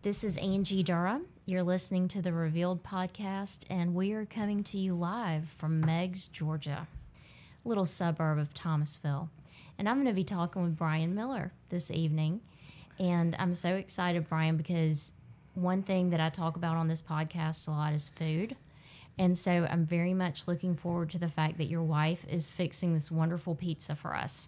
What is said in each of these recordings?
This is Angie Durham. You're listening to the Revealed podcast, and we are coming to you live from Meigs, Georgia, a little suburb of Thomasville. And I'm going to be talking with Brian Miller this evening. And I'm so excited, Brian, because one thing that I talk about on this podcast a lot is food. And so I'm very much looking forward to the fact that your wife is fixing this wonderful pizza for us.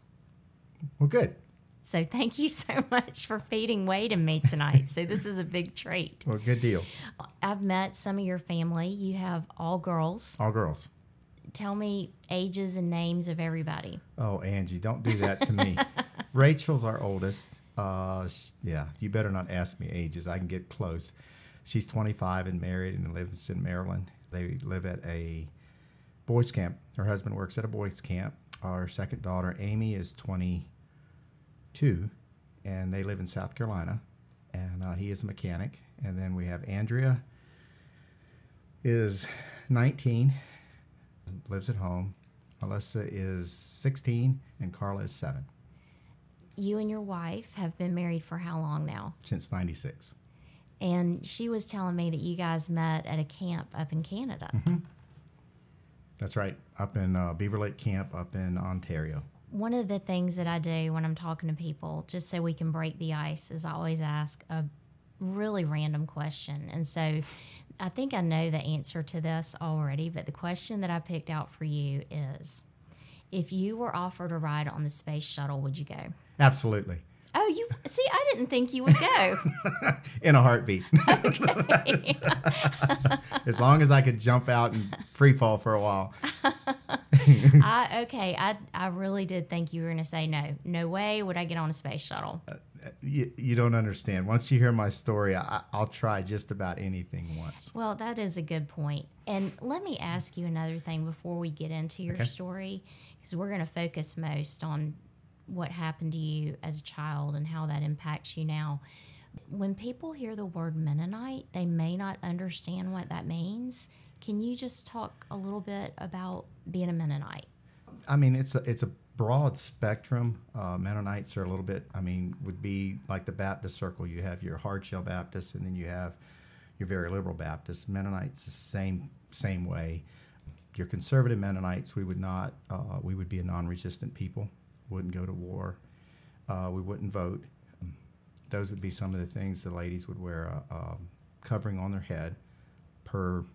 Well, good. So thank you so much for feeding Wade and me tonight. So this is a big treat. Well, good deal. I've met some of your family. You have all girls. All girls. Tell me ages and names of everybody. Oh, Angie, don't do that to me. Rachel's our oldest. Yeah, you better not ask me ages. I can get close. She's 25 and married and lives in Maryland. They live at a boys camp. Her husband works at a boys camp. Our second daughter, Amy, is 22, and they live in South Carolina, and he is a mechanic. And then we have Andrea, is 19, lives at home. Melissa is 16, and Carla is 7. You and your wife have been married for how long now? Since 96. And she was telling me that you guys met at a camp up in Canada. Mm-hmm. That's right, up in Beaver Lake Camp up in Ontario. One of the things that I do when I'm talking to people, just so we can break the ice, is I always ask a really random question. And so I think I know the answer to this already, but the question that I picked out for you is, if you were offered a ride on the space shuttle, would you go? Absolutely. Oh, you see, I didn't think you would go. In a heartbeat. Okay. As long as I could jump out and free fall for a while. I really did think you were going to say no. No way would I get on a space shuttle. You don't understand. Once you hear my story, I'll try just about anything once. Well, that is a good point. And let me ask you another thing before we get into your story, because we're going to focus most on what happened to you as a child and how that impacts you now. When people hear the word Mennonite, they may not understand what that means. Can you just talk a little bit about being a Mennonite? I mean, it's a broad spectrum. Mennonites are a little bit, would be like the Baptist circle. You have your hardshell Baptists, and then you have your very liberal Baptists. Mennonites the same way. Your conservative Mennonites, we would be a non-resistant people. Wouldn't go to war. We wouldn't vote. Those would be some of the things the ladies would wear a covering on their head per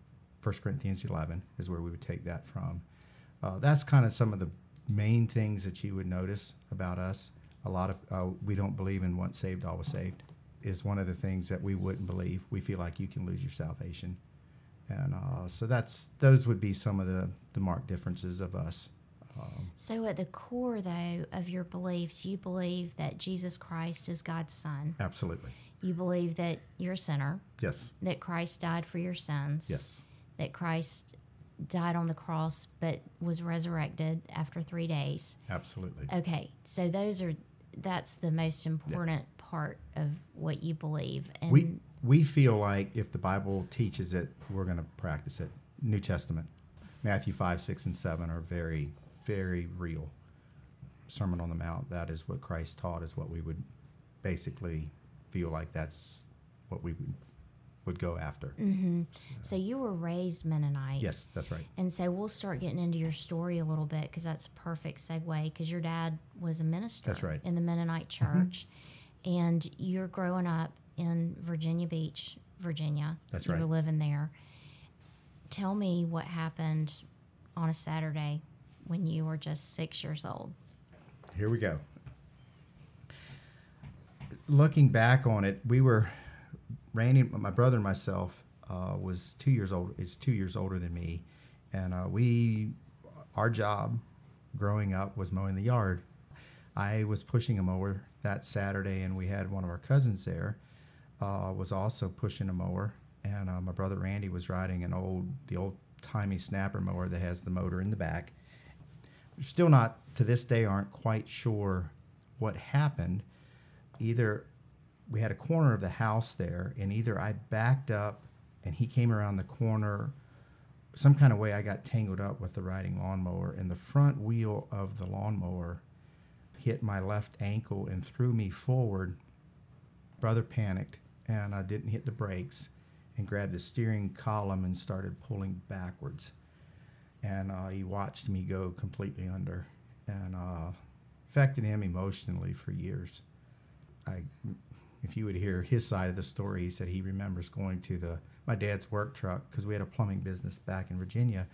1 Corinthians 11 is where we would take that from. That's kind of some of the main things that you would notice about us. A lot of we don't believe in once saved, always saved is one of the things that we wouldn't believe. We feel like you can lose your salvation. And so those would be some of the marked differences of us. So at the core, though, of your beliefs, you believe that Jesus Christ is God's Son. Absolutely. You believe that you're a sinner. Yes. That Christ died for your sins. Yes. That Christ died on the cross but was resurrected after 3 days. Absolutely. Okay, so that's the most important part of what you believe. And we feel like if the Bible teaches it, we're going to practice it. New Testament, Matthew 5, 6, and 7 are very, very real. Sermon on the Mount, that is what Christ taught, is what we would basically feel like that's what we would go after. Mm-hmm. So you were raised Mennonite. Yes, that's right. And so we'll start getting into your story a little bit, because that's a perfect segue, because your dad was a minister. That's right. In the Mennonite church. Mm-hmm. And you're growing up in Virginia Beach, Virginia. That's right. right. You were living there. Tell me what happened on a Saturday when you were just 6 years old. Here we go. Looking back on it, Randy, my brother and myself, was 2 years old. Is 2 years older than me, and our job growing up was mowing the yard. I was pushing a mower that Saturday, and we had one of our cousins there, was also pushing a mower, and my brother Randy was riding the old-timey snapper mower that has the motor in the back. We're still not, to this day, aren't quite sure what happened. Either we had a corner of the house there, and either I backed up and he came around the corner, some kind of way I got tangled up with the riding lawnmower, and the front wheel of the lawnmower hit my left ankle and threw me forward. Brother panicked, and I didn't hit the brakes, and grabbed the steering column and started pulling backwards. And he watched me go completely under, and affected him emotionally for years. If you would hear his side of the story, he said he remembers going to my dad's work truck, because we had a plumbing business back in Virginia,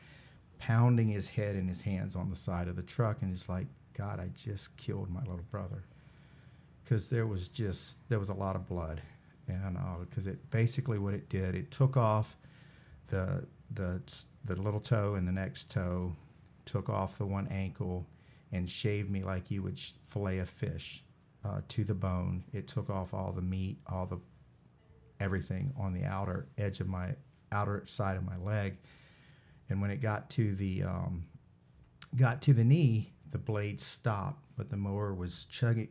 pounding his head and his hands on the side of the truck, and it's like, God, I just killed my little brother, because there was a lot of blood, and because it basically what it did, it took off the little toe and the next toe, took off the one ankle, and shaved me like you would fillet a fish to the bone. It took off all the meat, everything on the outer edge of my outer side of my leg. And when it got to the knee, the blade stopped, but the mower was chugging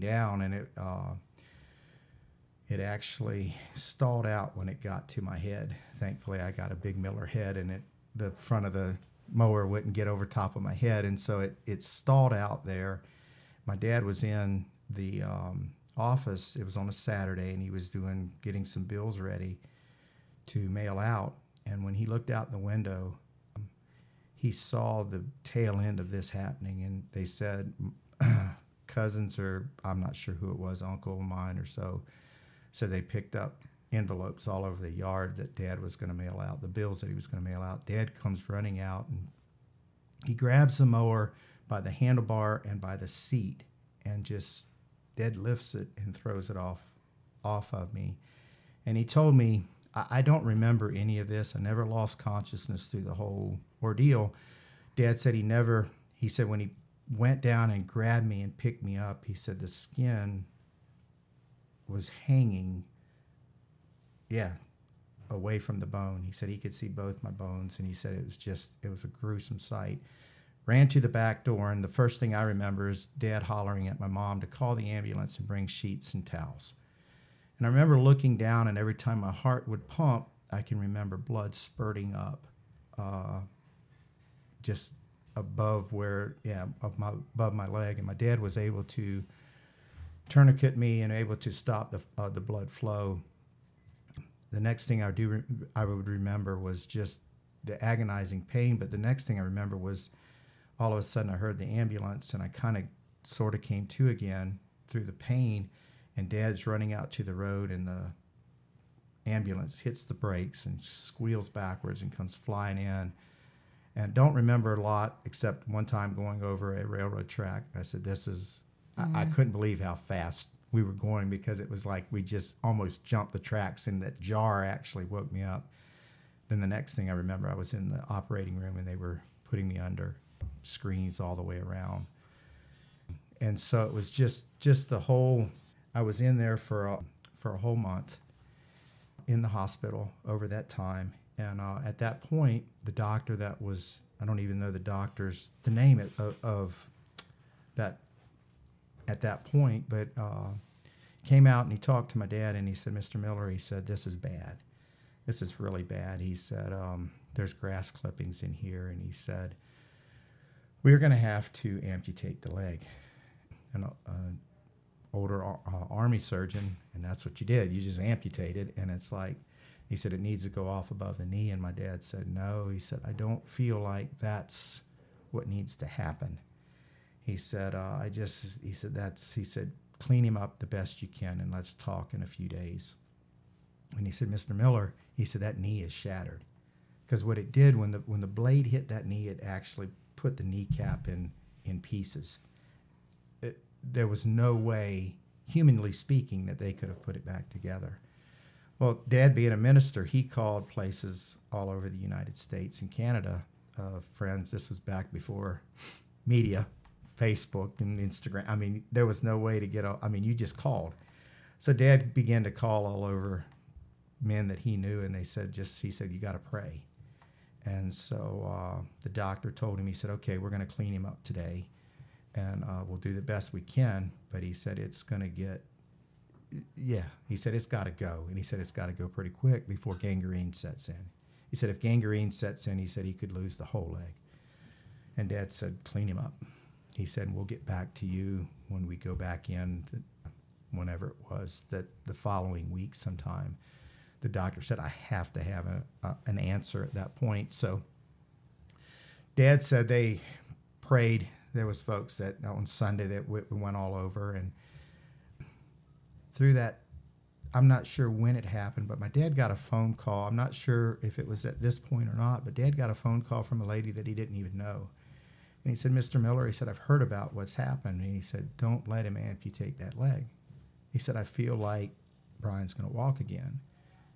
down, and it actually stalled out when it got to my head. Thankfully, I got a big Miller head, and the front of the mower wouldn't get over top of my head, and so it stalled out there. My dad was in the office. It was on a Saturday, and he was getting some bills ready to mail out. And when he looked out the window, he saw the tail end of this happening. And they said cousins, or I'm not sure who it was, uncle of mine or so, said they picked up envelopes all over the yard that Dad was going to mail out, the bills that he was going to mail out. Dad comes running out, and he grabs the mower by the handlebar and by the seat, and just deadlifts it and throws it off of me. And he told me, I don't remember any of this. I never lost consciousness through the whole ordeal. Dad said he said when he went down and grabbed me and picked me up, he said the skin was hanging, away from the bone. He said he could see both my bones, and he said it was a gruesome sight. Ran to the back door, and the first thing I remember is Dad hollering at my mom to call the ambulance and bring sheets and towels. And I remember looking down, and every time my heart would pump, I can remember blood spurting up, just above my leg. And my dad was able to tourniquet me and able to stop the blood flow. The next thing I would remember was just the agonizing pain. But the next thing I remember was all of a sudden I heard the ambulance, and I kind of sort of came to again through the pain. And Dad's running out to the road, and the ambulance hits the brakes and squeals backwards and comes flying in. And don't remember a lot except one time going over a railroad track. I said, I couldn't believe how fast we were going, because it was like we just almost jumped the tracks, and that jar actually woke me up. Then the next thing I remember, I was in the operating room, and they were putting me under screens all the way around. And so it was just the whole... I was in there for a whole month in the hospital over that time. And at that point, the doctor I don't even know the name of that at that point, but came out and he talked to my dad, and he said, Mr. Miller, he said, this is bad. This is really bad. He said, there's grass clippings in here. And he said, we're going to have to amputate the leg. And older Army surgeon, and that's what you did. You just amputated, and it's like, he said, it needs to go off above the knee. And my dad said, no. He said, I don't feel like that's what needs to happen. He said, he said, clean him up the best you can, and let's talk in a few days. And he said, Mr. Miller, he said, that knee is shattered. Because what it did, when the blade hit that knee, it actually put the kneecap in pieces. There was no way, humanly speaking, that they could have put it back together. Well, Dad being a minister, he called places all over the United States and Canada, friends. This was back before media, Facebook and Instagram. I mean, there was no way to you just called. So Dad began to call all over men that he knew, and he said, you got to pray. And so the doctor told him, he said, okay, we're going to clean him up today. And we'll do the best we can, but he said it's going to get, he said it's got to go. And he said it's got to go pretty quick before gangrene sets in. He said if gangrene sets in, he said he could lose the whole leg. And Dad said, clean him up. He said, we'll get back to you when we go back in whenever it was, that the following week sometime, the doctor said, I have to have an answer at that point. So Dad said they prayed. There was folks that on Sunday that we went all over, and through that, I'm not sure when it happened, but my dad got a phone call. I'm not sure if it was at this point or not, but Dad got a phone call from a lady that he didn't even know. And he said, Mr. Miller, he said, I've heard about what's happened. And he said, don't let him amputate that leg. He said, I feel like Brian's going to walk again.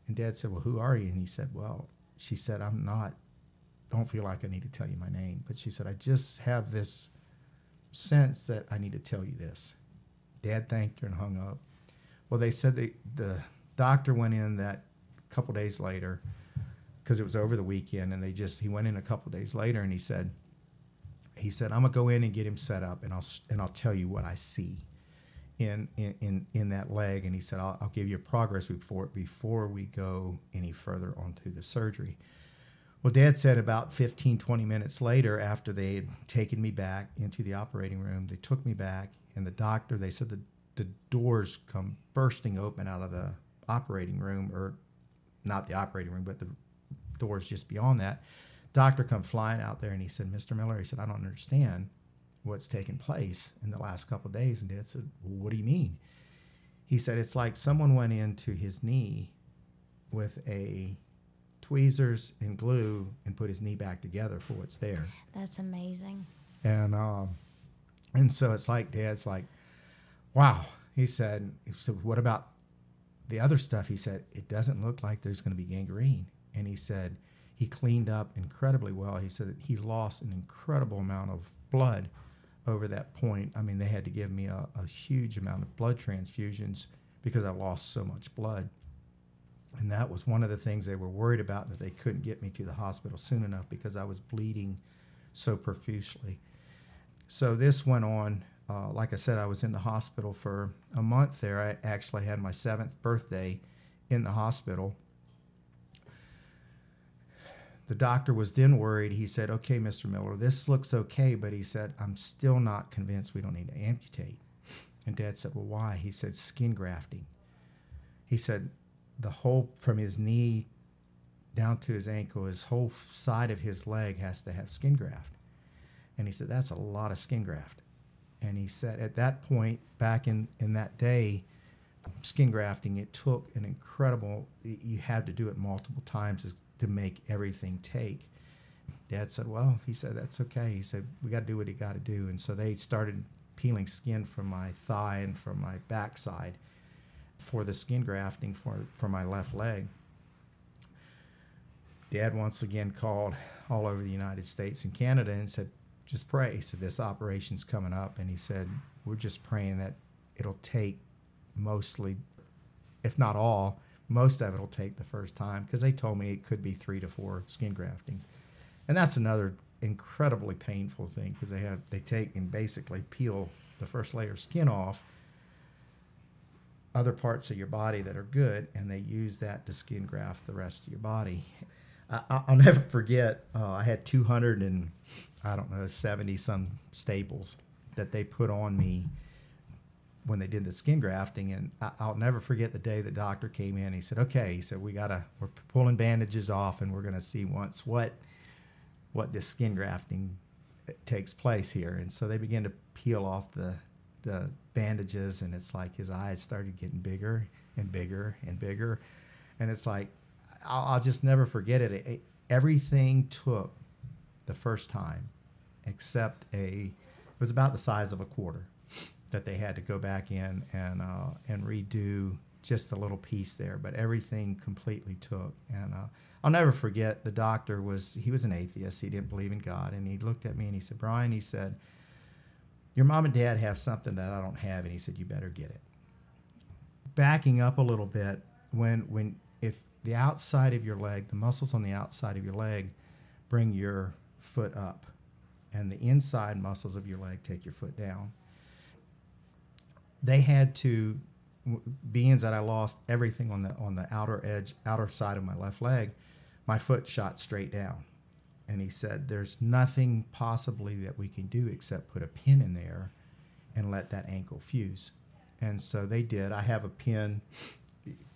And Dad said, well, who are you? And he said, well, she said, don't feel like I need to tell you my name. But she said, I just have this sense that I need to tell you this. Dad thanked her and hung up. Well, they said the doctor went in that couple days later because it was over the weekend, and he went in a couple days later, and he said, I'm gonna go in and get him set up, and I'll tell you what I see in that leg. And he said, I'll give you a progress report before we go any further onto the surgery. Well, Dad said about 15, 20 minutes later, after they had taken me back into the operating room, they took me back, and the doctor, they said the doors come bursting open out of the operating room, or not the operating room, but the doors just beyond that. Doctor come flying out there, and he said, Mr. Miller, he said, I don't understand what's taken place in the last couple of days. And Dad said, well, what do you mean? He said, it's like someone went into his knee with a tweezers and glue and put his knee back together for what's there. That's amazing. And so it's like, Dad's like, wow. He said, what about the other stuff? He said, it doesn't look like there's going to be gangrene. And he said, he cleaned up incredibly well. He said that he lost an incredible amount of blood over that point. I mean, they had to give me a huge amount of blood transfusions because I lost so much blood. And that was one of the things they were worried about, that they couldn't get me to the hospital soon enough because I was bleeding so profusely. So this went on. Like I said, I was in the hospital for a month there. I actually had my 7th birthday in the hospital. The doctor was then worried. He said, okay, Mr. Miller, this looks okay, but he said, I'm still not convinced we don't need to amputate. And Dad said, well, why? He said, skin grafting. He said, the whole, from his knee down to his ankle, his whole side of his leg has to have skin graft. And he said, that's a lot of skin graft. And he said, at that point, back in that day, skin grafting, it took an incredible, you had to do it multiple times to make everything take. Dad said, well, he said, that's okay. He said, we got to do what he got to do. And so they started peeling skin from my thigh and from my backside for the skin grafting for my left leg. Dad once again called all over the United States and Canada and said, just pray. He said, this operation's coming up. And he said, we're just praying that it'll take mostly, if not all, most of it will take the first time, because they told me it could be 3 to 4 skin graftings. And that's another incredibly painful thing, because they take and basically peel the first layer of skin off other parts of your body that are good, and they use that to skin graft the rest of your body. I'll never forget, I had 70 some staples that they put on me when they did the skin grafting. And I'll never forget the day the doctor came in. He said, okay, he said, we're pulling bandages off, and we're going to see once what this skin grafting takes place here. And so they began to peel off the bandages, and it's like his eyes started getting bigger and bigger and bigger. And it's like, I'll just never forget it. Everything took the first time, except it was about the size of a quarter that they had to go back in and redo just a little piece there. But everything completely took. And I'll never forget, the doctor he was an atheist. He didn't believe in God. And he looked at me and he said, Brian, he said, your mom and dad have something that I don't have. And he said, you better get it. Backing up a little bit, if the outside of your leg, the muscles on the outside of your leg bring your foot up, and the inside muscles of your leg take your foot down. They had to, being that I lost everything on the outer side of my left leg, my foot shot straight down. And he said, there's nothing possibly that we can do except put a pin in there and let that ankle fuse. And so they did. I have a pin.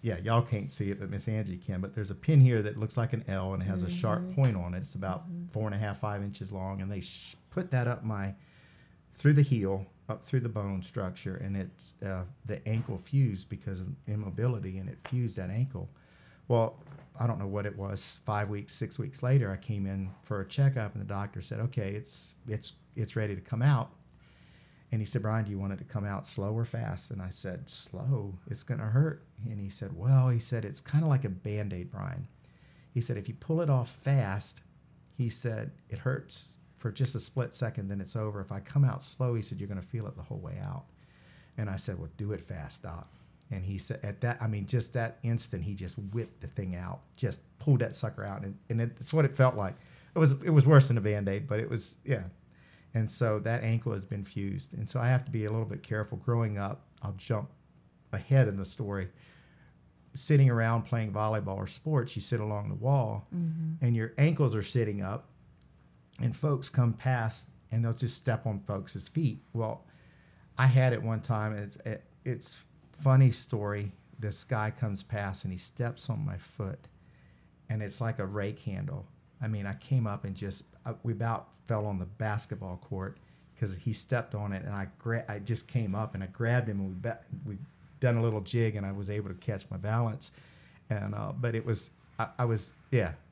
Yeah, y'all can't see it, but Miss Angie can. But there's a pin here that looks like an L and it has a sharp point on it. It's about 4.5, 5 inches long, and they put that up through the heel, up through the bone structure, and it's the ankle fused because of immobility, and it fused that ankle. Well, I don't know what it was. 5 weeks, 6 weeks later, I came in for a checkup, and the doctor said, "Okay, it's ready to come out." And he said, "Brian, do you want it to come out slow or fast?" And I said, "Slow. It's going to hurt." And he said, "Well," he said, "it's kind of like a Band-Aid, Brian." He said, "If you pull it off fast," he said, "it hurts for just a split second, then it's over. If I come out slow," he said, "you're going to feel it the whole way out." And I said, "Well, do it fast, Doc." And he said, just that instant, he just whipped the thing out, just pulled that sucker out. And it's what it felt like. It was worse than a Band-Aid, but it was, yeah. And so that ankle has been fused. And so I have to be a little bit careful. Growing up, I'll jump ahead in the story. Sitting around playing volleyball or sports, you sit along the wall, and your ankles are sitting up, and folks come past, and they'll just step on folks' feet. Well, I had it one time, and it's funny story. This guy comes past, and he steps on my foot, and it's like a rake handle. I mean, I came up and we about fell on the basketball court because he stepped on it, and I just came up and I grabbed him, and we done a little jig, and I was able to catch my balance. And but it was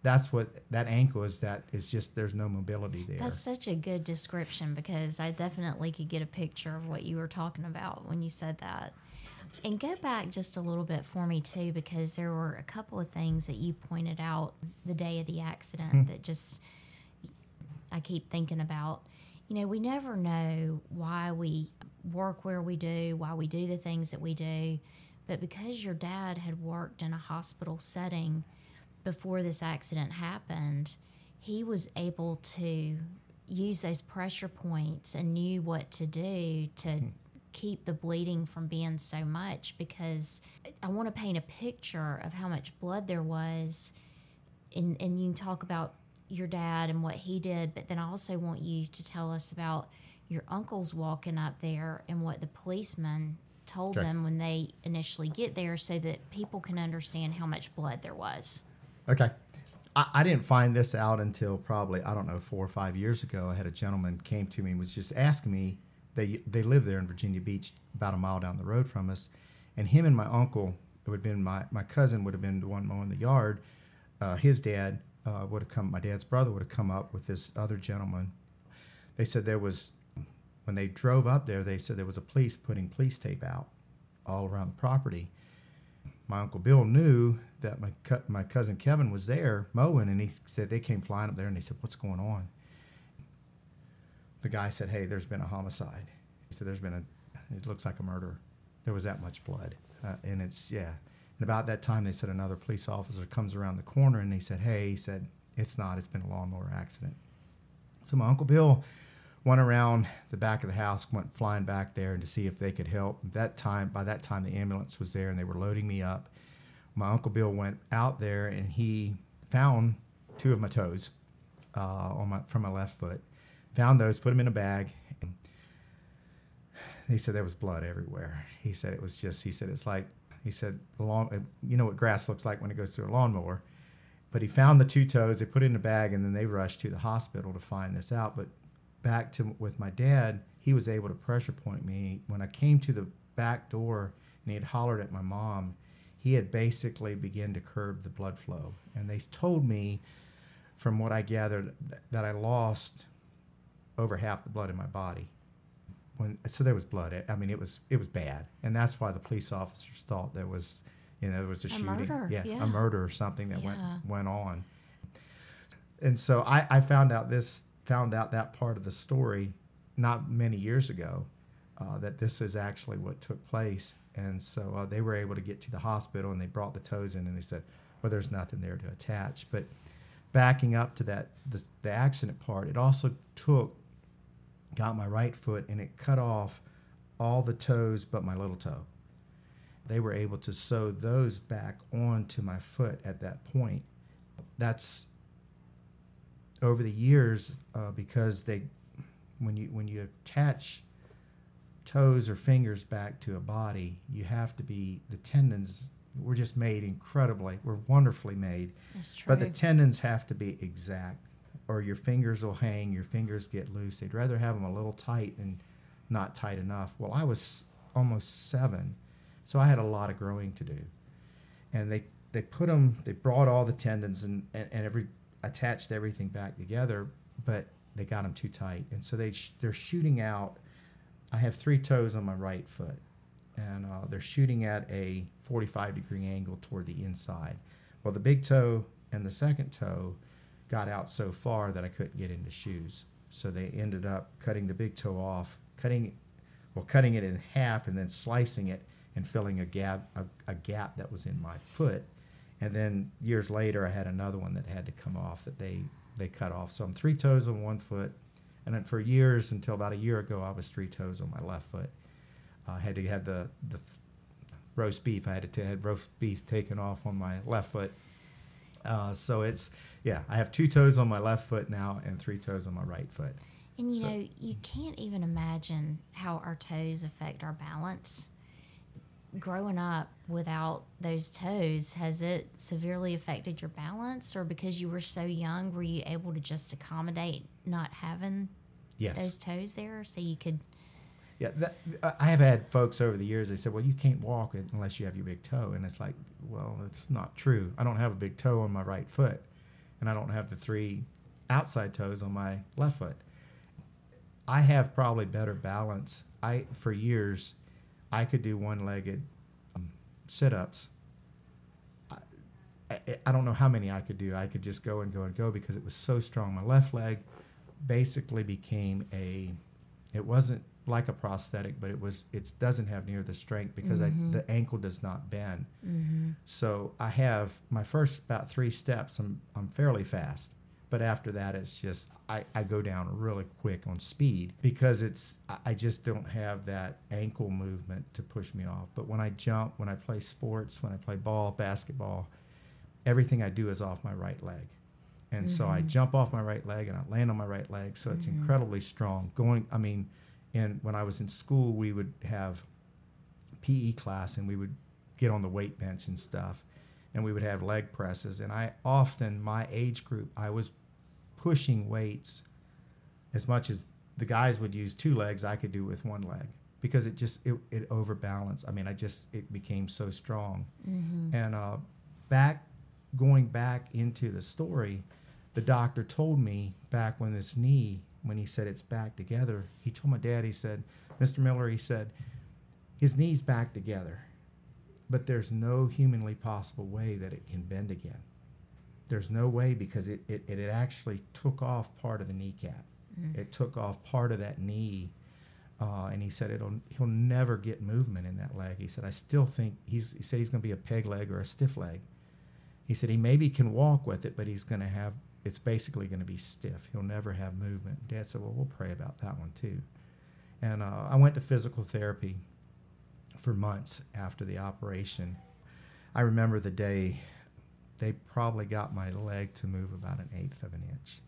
that's what that ankle is. That is just, there's no mobility there. That's such a good description, because I definitely could get a picture of what you were talking about when you said that. And go back just a little bit for me, too, because there were a couple of things that you pointed out the day of the accident that just I keep thinking about. You know, we never know why we work where we do, why we do the things that we do. But because your dad had worked in a hospital setting before this accident happened, he was able to use those pressure points and knew what to do to keep the bleeding from being so much, because I want to paint a picture of how much blood there was, and you can talk about your dad and what he did, but then I also want you to tell us about your uncles walking up there and what the policeman told them when they initially get there, so that people can understand how much blood there was. Okay. I didn't find this out until probably, 4 or 5 years ago. I had a gentleman came to me and was just asking me, they live there in Virginia Beach, about a mile down the road from us, and him and my uncle, it would have been my cousin would have been the one mowing the yard. His dad would have come, my dad's brother would have come up with this other gentleman. They said when they drove up there, they said there was a police putting police tape out all around the property. My Uncle Bill knew that my cousin Kevin was there mowing, and he said they came flying up there, and they said, "What's going on?" The guy said, "Hey, there's been a homicide." He said, it looks like a murder. There was that much blood. And And about that time, they said another police officer comes around the corner, and he said, "Hey," he said, "it's not. It's been a lawnmower accident." So my Uncle Bill went around the back of the house, went flying back there to see if they could help. By that time, the ambulance was there, and they were loading me up. My Uncle Bill went out there, and he found 2 of my toes from my left foot. Found those, put them in a bag. And he said there was blood everywhere. He said it's like, you know what grass looks like when it goes through a lawnmower. But he found the 2 toes, they put it in a bag, and then they rushed to the hospital to find this out. But with my dad, he was able to pressure point me. When I came to the back door and he had hollered at my mom, he had basically begun to curb the blood flow. And they told me, from what I gathered, that I lost over half the blood in my body. So there was blood. I mean, it was bad. And that's why the police officers thought there was a shooting. Murder. A murder or something that went on. And so I found out that part of the story not many years ago, that this is actually what took place. And so they were able to get to the hospital, and they brought the toes in, and they said, well, there's nothing there to attach. But backing up to the accident part, it also got my right foot, and it cut off all the toes but my little toe. They were able to sew those back onto my foot at that point. That's over the years, because when you attach toes or fingers back to a body, you have to be, the tendons were just made we're wonderfully made. That's true. But the tendons have to be exact, or your fingers will hang, your fingers get loose. They'd rather have them a little tight than not tight enough. Well, I was almost 7, so I had a lot of growing to do. And they brought all the tendons and attached everything back together, but they got them too tight. And so they're shooting out. I have 3 toes on my right foot, and they're shooting at a 45-degree angle toward the inside. Well, the big toe and the second toe got out so far that I couldn't get into shoes. So they ended up cutting the big toe off, cutting it in half and then slicing it and filling a gap that was in my foot. And then years later, I had another one that had to come off that they cut off. So I'm 3 toes on one foot. And then for years, until about a year ago, I was 3 toes on my left foot. I had to have the roast beef. I had to have roast beef taken off on my left foot. So I have 2 toes on my left foot now and 3 toes on my right foot. And you know, you can't even imagine how our toes affect our balance. Growing up without those toes, has it severely affected your balance? Or because you were so young, were you able to just accommodate not having those toes there so you could... Yeah, I have had folks over the years, they said, well, you can't walk unless you have your big toe. And it's like, well, it's not true. I don't have a big toe on my right foot, and I don't have the 3 outside toes on my left foot. I have probably better balance. For years, I could do one-legged sit-ups. I don't know how many I could do. I could just go and go and go because it was so strong. My left leg basically became it wasn't like a prosthetic, but it doesn't have near the strength because the ankle does not bend. Mm-hmm. So I have my first about 3 steps, I'm fairly fast. But after that, it's just, I go down really quick on speed because I just don't have that ankle movement to push me off. But when I jump, when I play sports, when I play ball, basketball, everything I do is off my right leg. And so I jump off my right leg and I land on my right leg. So it's incredibly strong. And when I was in school, we would have PE class and we would get on the weight bench and stuff. And we would have leg presses. And my age group, I was pushing weights as much as the guys would use 2 legs, I could do with 1 leg because it overbalanced. I mean, it became so strong. Mm-hmm. And going back into the story, the doctor told me back when he said it's back together, he told my dad, he said, Mr. Miller, he said, his knee's back together. But there's no humanly possible way that it can bend again. There's no way because it actually took off part of the kneecap. Mm. It took off part of that knee. And he said he'll never get movement in that leg. He said, I still think, he said he's going to be a peg leg or a stiff leg. He said he maybe can walk with it, but it's basically going to be stiff. He'll never have movement. Dad said, well, we'll pray about that one too. And I went to physical therapy for months after the operation. I remember the day they probably got my leg to move about 1/8 of an inch.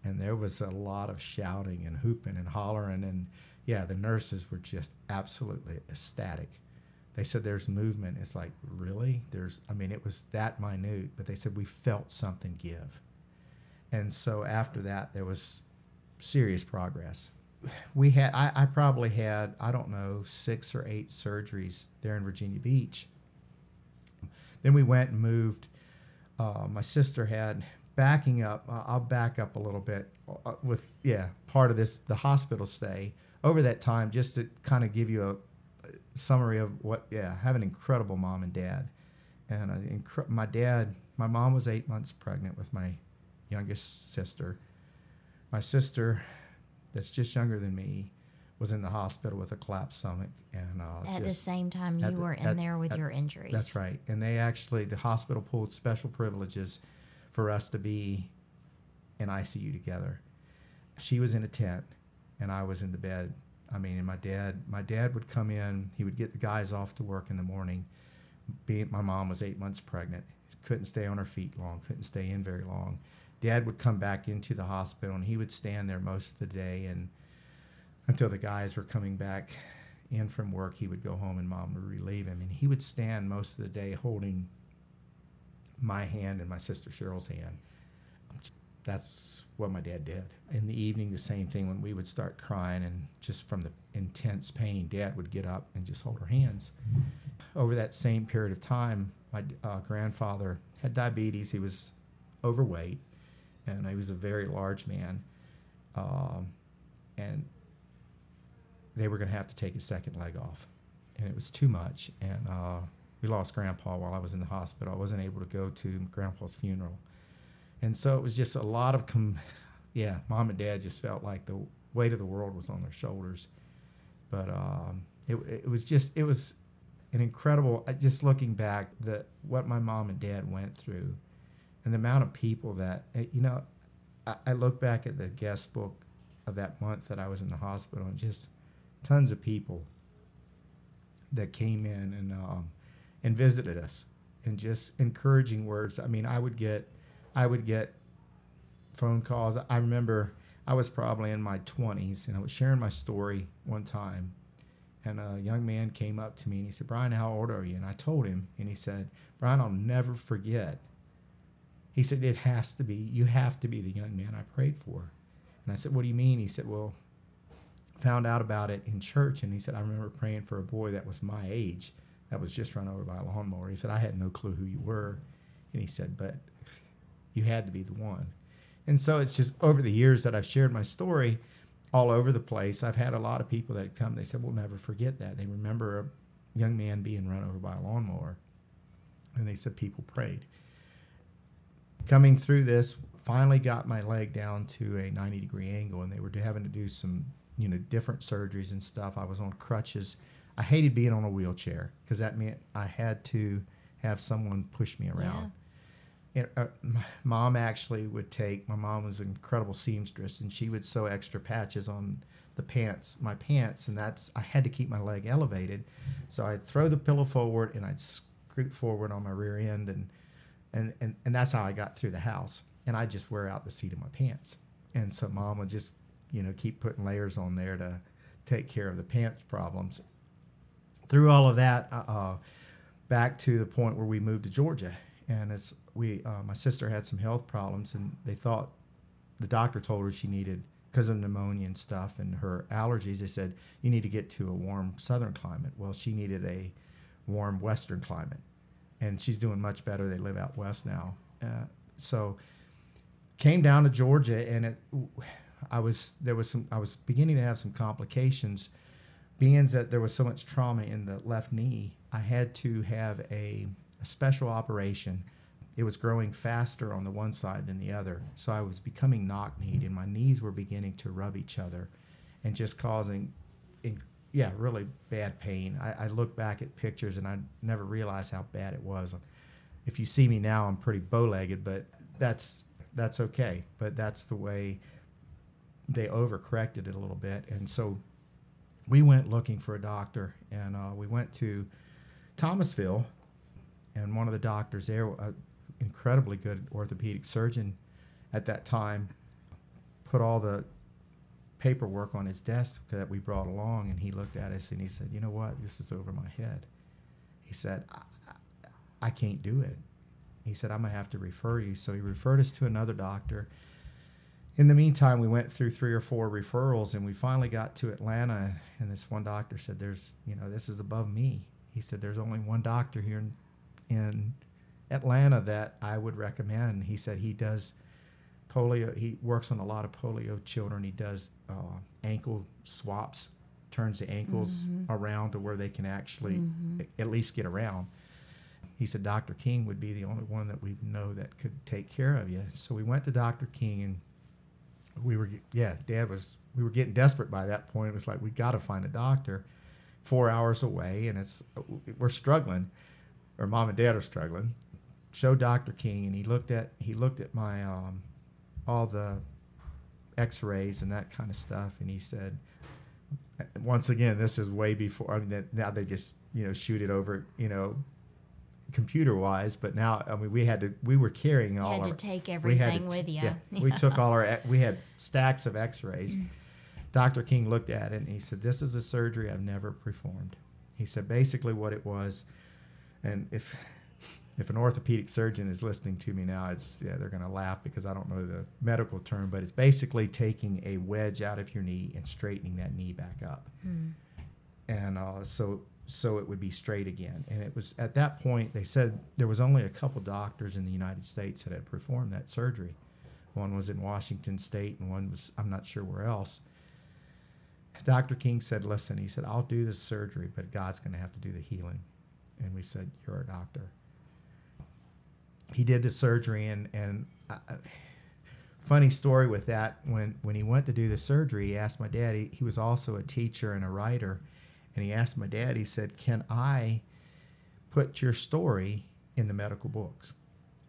And there was a lot of shouting and hooping and hollering. And yeah, the nurses were just absolutely ecstatic. They said, there's movement. It's like, really? It was that minute, but they said we felt something give. And so after that, there was serious progress. I probably had, I don't know, 6 or 8 surgeries there in Virginia Beach. Then we went and moved. My sister had, backing up, I'll back up a little bit part of the hospital stay. Over that time, just to kind of give you a summary of have an incredible mom and dad. And my mom was 8 months pregnant with my youngest sister. My sister, that's just younger than me, was in the hospital with a collapsed stomach. And at the same time you were in there with your injuries. That's right. And the hospital pulled special privileges for us to be in ICU together. She was in a tent, and I was in the bed. And my dad would come in. He would get the guys off to work in the morning. My mom was 8 months pregnant. Couldn't stay on her feet long. Couldn't stay in very long. Dad would come back into the hospital, and he would stand there most of the day and until the guys were coming back in from work, he would go home and Mom would relieve him. And he would stand most of the day holding my hand and my sister Cheryl's hand. That's what my dad did. In the evening, the same thing. When we would start crying and just from the intense pain, Dad would get up and just hold our hands. Over that same period of time, my grandfather had diabetes. He was overweight, and he was a very large man. And they were going to have to take his second leg off. And it was too much. And we lost Grandpa while I was in the hospital. I wasn't able to go to Grandpa's funeral. And so it was just a lot of, Mom and Dad just felt like the weight of the world was on their shoulders. But it was an incredible, just looking back, what my mom and dad went through and the amount of people that, I look back at the guest book of that month that I was in the hospital, and just tons of people that came in and visited us, and just encouraging words. I mean, I would get phone calls. I remember I was probably in my 20s, and I was sharing my story one time, and a young man came up to me and he said, "Brian, how old are you?" And I told him, and he said, "Brian, I'll never forget." He said, you have to be the young man I prayed for." And I said, "What do you mean?" He said, "Well, found out about it in church." And he said, "I remember praying for a boy that was my age that was just run over by a lawnmower." He said, "I had no clue who you were." And he said, "But you had to be the one." And so it's just over the years that I've shared my story all over the place, I've had a lot of people that come, they said, "We'll never forget that." They remember a young man being run over by a lawnmower. And they said people prayed. Coming through this, finally got my leg down to a 90-degree angle, and they were having to do some, different surgeries and stuff. I was on crutches. I hated being on a wheelchair because that meant I had to have someone push me around. Yeah. My mom actually would my mom was an incredible seamstress, and she would sew extra patches on my pants, and I had to keep my leg elevated. So I'd throw the pillow forward and I'd scoot forward on my rear end, and that's how I got through the house. And I'd just wear out the seat of my pants. And so Mom would just, keep putting layers on there to take care of the pants problems. Through all of that, back to the point where we moved to Georgia. And my sister had some health problems, and the doctor told her she needed, because of pneumonia and stuff and her allergies, they said, "You need to get to a warm southern climate." Well, she needed a warm western climate, and she's doing much better. They live out west now. So came down to Georgia, and I was beginning to have some complications, being that there was so much trauma in the left knee. I had to have a special operation. It was growing faster on the one side than the other. So I was becoming knock-kneed, and my knees were beginning to rub each other and just causing, really bad pain. I look back at pictures, and I never realized how bad it was. If you see me now, I'm pretty bow-legged, but that's okay. But that's the way they overcorrected it a little bit. And so we went looking for a doctor, and we went to Thomasville. And one of the doctors there, an incredibly good orthopedic surgeon at that time, put all the paperwork on his desk that we brought along, and he looked at us and he said, "You know what? This is over my head." He said, I can't do it. He said, "I'm going to have to refer you." So he referred us to another doctor. In the meantime, we went through 3 or 4 referrals, and we finally got to Atlanta, and this one doctor said, "This is above me." He said, "There's only one doctor here in Atlanta that I would recommend." He said he does polio. He works on a lot of polio children. He does ankle swaps, turns the ankles around to where they can actually at least get around. He said Dr. King would be the only one that we know that could take care of you. So we went to Dr. King, and we were getting desperate by that point. It was like, we got to find a doctor 4 hours away, and we're struggling. Or Mom and Dad are struggling. Showed Dr. King, and he looked at my all the X-rays and that kind of stuff, and he said, once again, this is way before. I mean, now they just shoot it over computer-wise, but now we were carrying all. You had to take everything with you. Yeah, we took all we had stacks of X-rays. Dr. King looked at it and he said, this is a surgery I've never performed. He said basically what it was, and if an orthopedic surgeon is listening to me now, they're going to laugh because I don't know the medical term, but it's basically taking a wedge out of your knee and straightening that knee back up. And so it would be straight again. And it was at that point, they said there was only a couple doctors in the United States that had performed that surgery. One was in Washington State and one was, I'm not sure where else. Dr. King said, listen, he said, I'll do this surgery, but God's going to have to do the healing. And we said, you're a doctor. He did the surgery, and funny story with that, when he went to do the surgery, he asked my dad, he was also a teacher and a writer, and he asked my dad, he said, can I put your story in the medical books?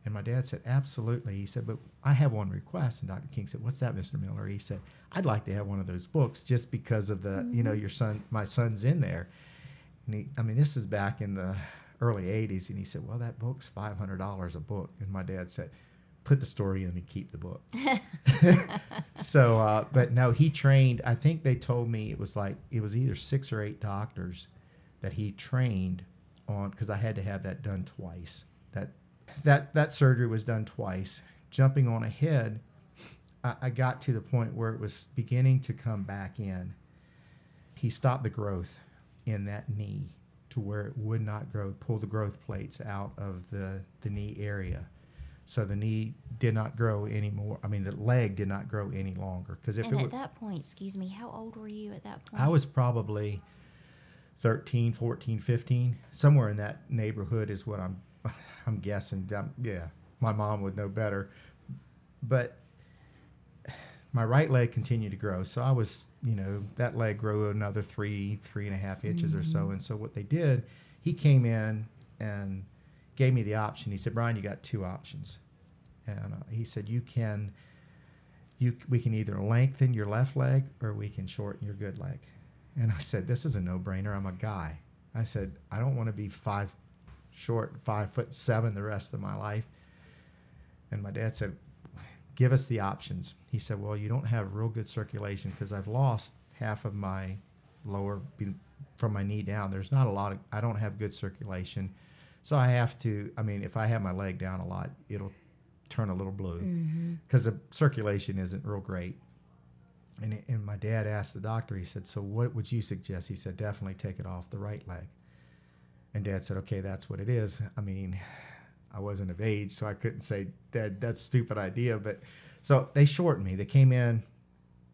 And my dad said, absolutely. He said, but I have one request. And Dr. King said, what's that, Mr. Miller? He said, I'd like to have one of those books just because of the, my son's in there. And this is back in the early 80s. And he said, well, that book's $500 a book. And my dad said, put the story in and keep the book. So, but no, he trained, I think they told me it was either 6 or 8 doctors that he trained on, because I had to have that done twice. That surgery was done twice. Jumping on ahead, I got to the point where it was beginning to come back in. He stopped the growth in that knee to where it would not grow, pull the growth plates out of the knee area. So the knee did not grow anymore. The leg did not grow any longer. At that point, excuse me, how old were you at that point? I was probably 13, 14, 15. Somewhere in that neighborhood is what I'm guessing. Yeah, my mom would know better. But my right leg continued to grow. So I was, that leg grew another 3.5 inches or so. And so what they did, he came in and gave me the option. He said, Brian, you got 2 options. And he said, we can either lengthen your left leg or we can shorten your good leg. And I said, this is a no-brainer. I'm a guy. I said, I don't want to be 5'7" the rest of my life. And my dad said, give us the options. He said, well, you don't have real good circulation because I've lost half of my lower, from my knee down. There's not a lot of, I don't have good circulation. So I have to, if I have my leg down a lot, it'll turn a little blue because the circulation isn't real great. And my dad asked the doctor, he said, so what would you suggest? He said, definitely take it off the right leg. And Dad said, okay, that's what it is. I wasn't of age, so I couldn't say, Dad, that's a stupid idea. But so they shortened me. They came in,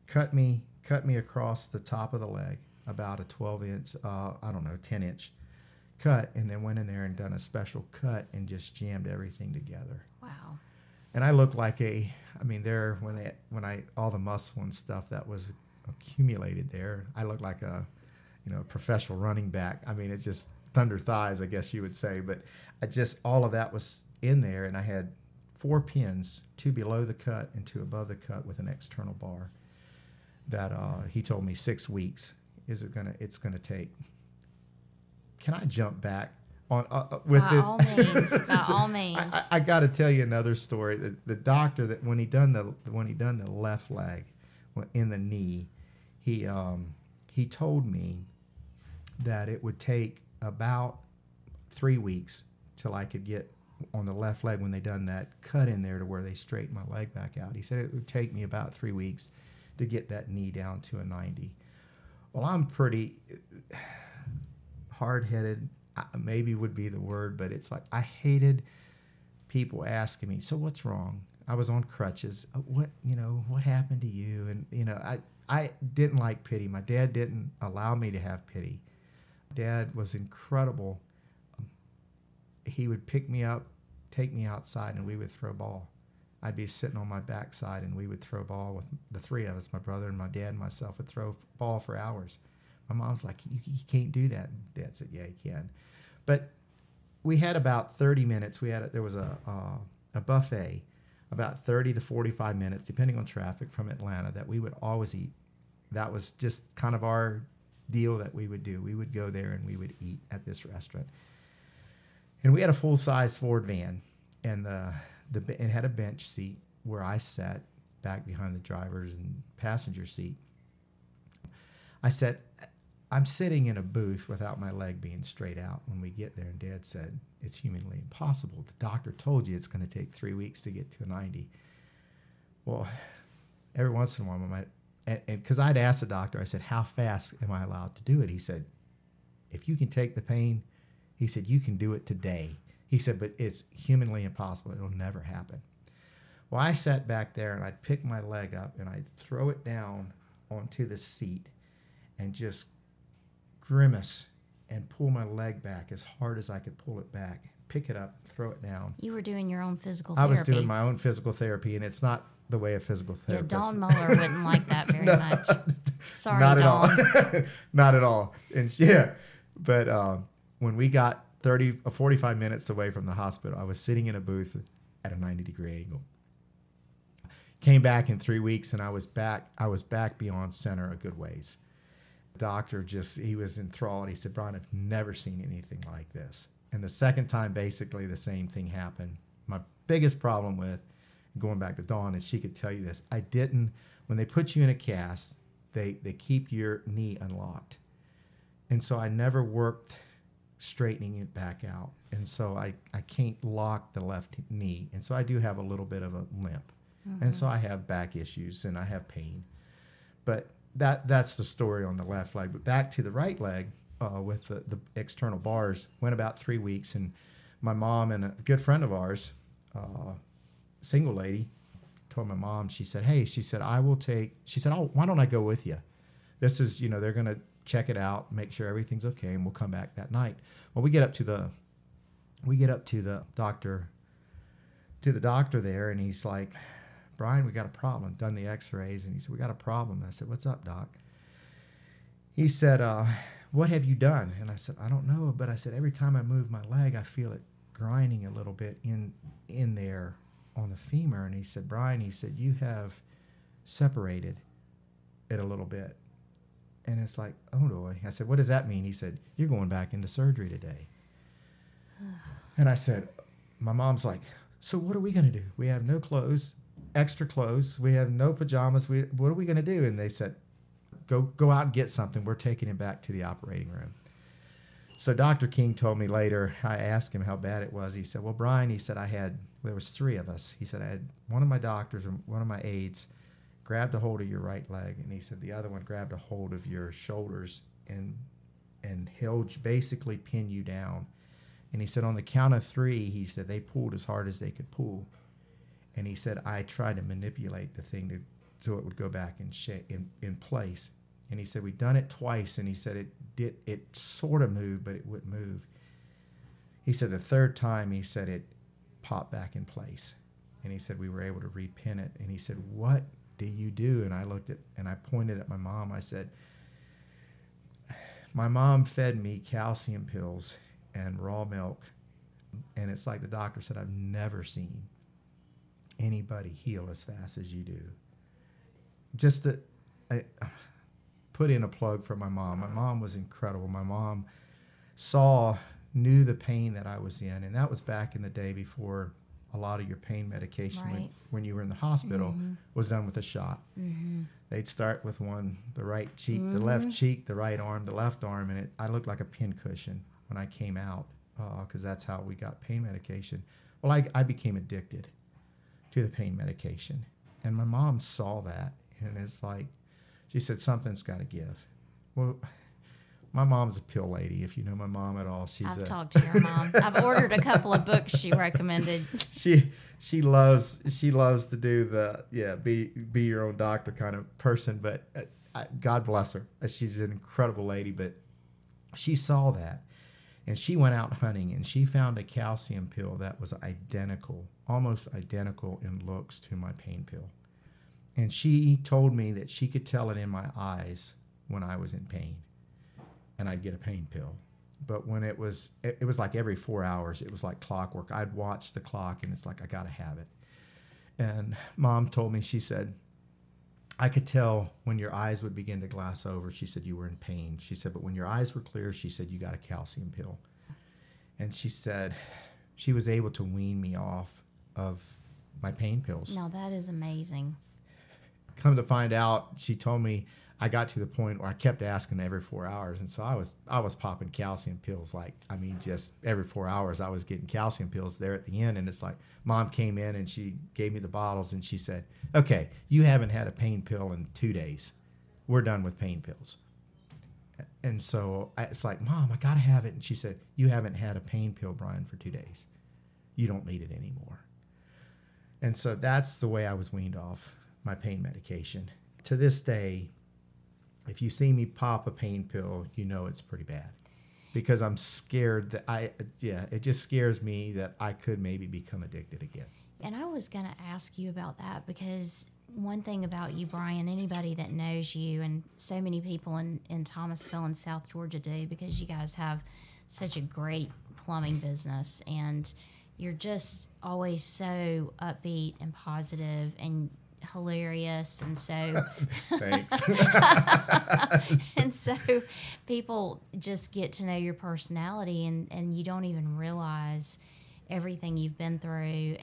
cut me across the top of the leg, about a 12-inch, 10-inch cut, and then went in there and done a special cut and just jammed everything together. Wow. And I looked like all the muscle and stuff that was accumulated there, I looked like a professional running back. It just thunder thighs, I guess you would say. But all of that was in there, and I had 4 pins, 2 below the cut and 2 above the cut with an external bar that he told me 6 weeks it's gonna take. Can I jump back on with by this? All means, by all means. I got to tell you another story. The doctor that when he done the left leg in the knee, he told me that it would take about 3 weeks till I could get on the left leg when they done that cut in there to where they straightened my leg back out. He said it would take me about 3 weeks to get that knee down to a 90. Well, I'm pretty hard-headed, maybe would be the word, but it's like I hated people asking me, so what's wrong? I was on crutches. What happened to you? And, I didn't like pity. My dad didn't allow me to have pity. Dad was incredible. He would pick me up, take me outside, and we would throw ball. I'd be sitting on my backside, and we would throw ball with the 3 of us. My brother and my dad and myself would throw ball for hours. My mom's like, you can't do that. And Dad said, yeah, you can. But we had about 30 minutes. There was a buffet, about 30 to 45 minutes, depending on traffic, from Atlanta that we would always eat. That was just kind of our deal that we would do. We would go there and we would eat at this restaurant. And we had a full-size Ford van, and it had a bench seat where I sat back behind the driver's and passenger seat. I said, I'm sitting in a booth without my leg being straight out when we get there. And Dad said, it's humanly impossible. The doctor told you it's going to take 3 weeks to get to a 90. Well, every once in a while, and because I'd asked the doctor, I said, how fast am I allowed to do it? He said, if you can take the pain, he said, you can do it today. He said, but it's humanly impossible. It'll never happen. Well, I sat back there and I'd pick my leg up and I'd throw it down onto the seat and just grimace and pull my leg back as hard as I could pull it back, pick it up, throw it down. You were doing your own physical therapy. I was doing my own physical therapy, and it's not the way a physical therapist. Yeah, Dawn Muller wouldn't like that very much. Sorry, not Dawn. at all. Not at all. And but when we got 45 minutes away from the hospital, I was sitting in a booth at a 90-degree angle. Came back in 3 weeks, and I was back beyond center a good ways. The doctor he was enthralled. He said, Brian, I've never seen anything like this. And the second time, basically the same thing happened. My biggest problem with going back to Dawn is she could tell you this. When they put you in a cast, they keep your knee unlocked. And so I never worked straightening it back out. And so I can't lock the left knee. And so I do have a little bit of a limp. Mm-hmm. And so I have back issues and I have pain. But that's the story on the left leg. But back to the right leg with the external bars, went about 3 weeks. And my mom and a good friend of ours, single lady, told my mom, she said, why don't I go with you? This is, they're going to check it out, make sure everything's okay, and we'll come back that night. Well, we get up to the doctor there, and he's like, Brian, we got a problem. Done the x-rays, and he said, we got a problem. I said, what's up, doc? He said, what have you done? And I said, I don't know, but I said, every time I move my leg, I feel it grinding a little bit in there on the femur. And he said, Brian, you have separated it a little bit. And it's like, oh boy. I said, what does that mean? He said, you're going back into surgery today. And I said, my mom's like, so what are we going to do? We have no clothes, extra clothes. We have no pajamas. What are we going to do? And they said, go out and get something. We're taking him back to the operating room. So Dr. King told me later, I asked him how bad it was. He said, well, Brian, he said, there was 3 of us. He said, I had one of my doctors and one of my aides grabbed a hold of your right leg. And he said, the other one grabbed a hold of your shoulders and basically pinned you down. And he said, on the count of 3, he said, they pulled as hard as they could pull. And he said, I tried to manipulate the thing so it would go back in place. And he said, we'd done it twice, and he said it sort of moved, but it wouldn't move. He said the third time, he said it popped back in place. And he said we were able to repin it. And he said, what do you do? And I pointed at my mom. I said, my mom fed me calcium pills and raw milk. And it's like the doctor said, I've never seen anybody heal as fast as you do. Just to put in a plug for my mom. My mom was incredible. My mom knew the pain that I was in, and that was back in the day before a lot of your pain medication when you were in the hospital was done with a shot. Mm-hmm. They'd start with the right cheek, the left cheek, the right arm, the left arm, and I looked like a pincushion when I came out because that's how we got pain medication. Well, I became addicted to the pain medication, and my mom saw that, and it's like, she said, something's got to give. Well, my mom's a pill lady. If you know my mom at all, I've talked to your mom. I've ordered a couple of books she recommended. She loves to do be your own doctor kind of person. But God bless her. She's an incredible lady. But she saw that, and she went out hunting, and she found a calcium pill that was almost identical in looks to my pain pill. And she told me that she could tell it in my eyes when I was in pain, and I'd get a pain pill. But when it was like every 4 hours, it was like clockwork. I'd watch the clock, and it's like, I got to have it. And Mom told me, she said, I could tell when your eyes would begin to glass over. She said, you were in pain. She said, but when your eyes were clear, she said, you got a calcium pill. And she said she was able to wean me off of my pain pills. Now, that is amazing. Come to find out, she told me I got to the point where I kept asking every 4 hours, and so I was popping calcium pills. Like, I mean, just every 4 hours I was getting calcium pills there at the end. And it's like, Mom came in and she gave me the bottles and she said, "Okay, you haven't had a pain pill in 2 days. We're done with pain pills." And so it's like, "Mom, I gotta have it." And she said, "You haven't had a pain pill, Brian, for 2 days. You don't need it anymore." And so that's the way I was weaned off my pain medication. To this day, if you see me pop a pain pill, you know it's pretty bad, because I'm scared that it just scares me that I could maybe become addicted again. And I was going to ask you about that, because one thing about you, Brian, anybody that knows you, and so many people in Thomasville and South Georgia do, because you guys have such a great plumbing business, and you're just always so upbeat and positive and hilarious, and so Thanks. and so people just get to know your personality, and you don't even realize everything you've been through.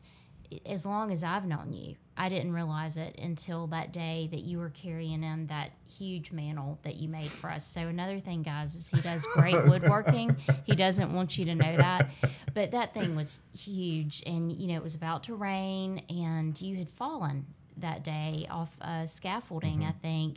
As long as I've known you, I didn't realize it until that day that you were carrying in that huge mantle that you made for us. So another thing, guys, is he does great woodworking. He doesn't want you to know that. But that thing was huge, and, it was about to rain, and you had fallen that day off scaffolding, I think.